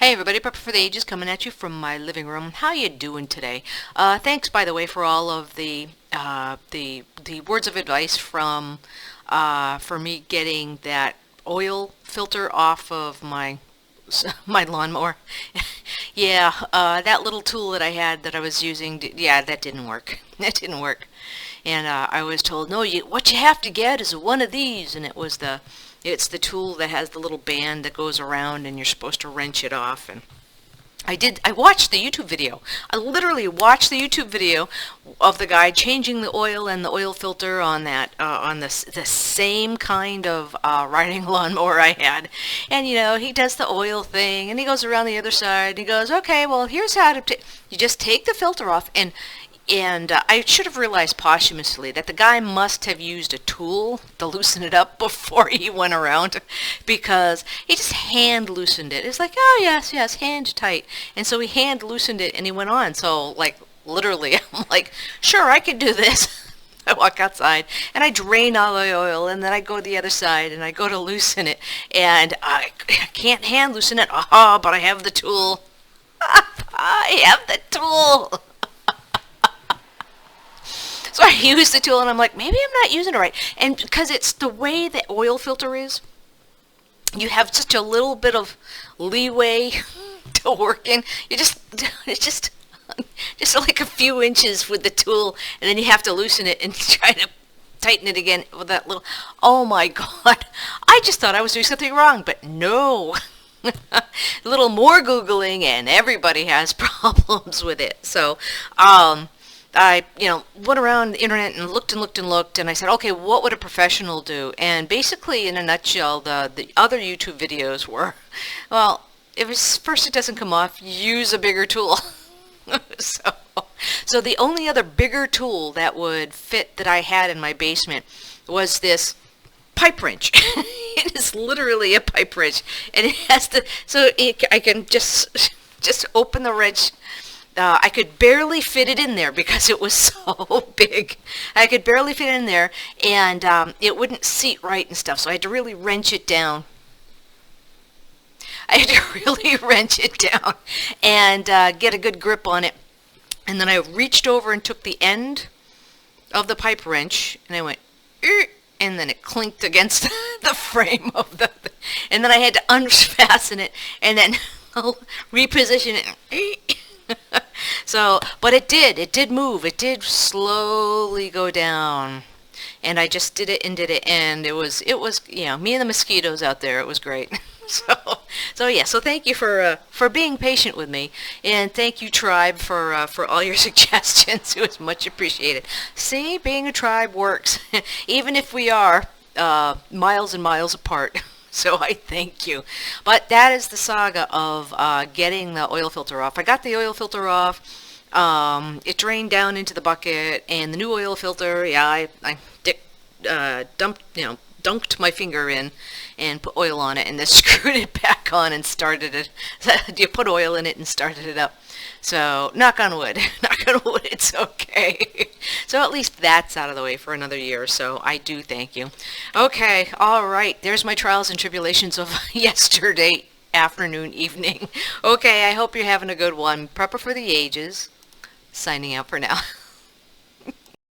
Hey everybody, Prepper for the Ages coming at you from my living room. How you doing today? Thanks, by the way, for all of the words of advice from for me getting that oil filter off of my lawnmower. Yeah, that little tool that I had that I was using, yeah, that didn't work. That didn't work. And I was told, no, what you have to get is one of these, and it's the tool that has the little band that goes around, and you're supposed to wrench it off. And I watched the YouTube video. I literally watched the YouTube video of the guy changing the oil and the oil filter on the same kind of riding lawnmower I had. And he does the oil thing, and he goes around the other side, and he goes, okay, well, here's how to you just take the filter off. And I should have realized posthumously that the guy must have used a tool to loosen it up before he went around, because he just hand loosened it. It's like, oh yes, yes, hand tight. And so he hand loosened it and he went on. So like literally, I'm like, sure, I can do this. I walk outside and I drain all the oil, and then I go to the other side and I go to loosen it, and I can't hand loosen it. Aha, but I have the tool. I have the tool. So I use the tool, and I'm like, maybe I'm not using it right. And because it's the way the oil filter is, you have just a little bit of leeway to work in. It's just like a few inches with the tool, and then you have to loosen it and try to tighten it again with that little, oh my God. I just thought I was doing something wrong, but no. A little more Googling, and everybody has problems with it. So, I, went around the internet and looked and looked and looked, and I said, okay, what would a professional do? And basically, in a nutshell, the other YouTube videos were, well, if first it doesn't come off, use a bigger tool. So the only other bigger tool that would fit that I had in my basement was this pipe wrench. It is literally a pipe wrench, and it has I can just open the wrench. I could barely fit it in there because it was so big. I could barely fit it in there, and it wouldn't seat right and stuff, so I had to really wrench it down. And get a good grip on it. And then I reached over and took the end of the pipe wrench, and I went, and then it clinked against the frame of and then I had to unfasten it, and then reposition it. So, but it did move. It did slowly go down, and I just did it, and it was, me and the mosquitoes out there. It was great. So yeah. So thank you for being patient with me, and thank you, tribe, for all your suggestions. It was much appreciated. See, being a tribe works, even if we are miles and miles apart. So I thank you. But that is the saga of getting the oil filter off. I got the oil filter off. It drained down into the bucket, and the new oil filter, yeah, I dunked my finger in and put oil on it, and then screwed it back on and started it. You put oil in it and started it up. So, knock on wood. Knock on wood, it's okay. So at least that's out of the way for another year or so. I do thank you. Okay, all right. There's my trials and tribulations of yesterday afternoon, evening. Okay, I hope you're having a good one. Prepper for the Ages, signing out for now.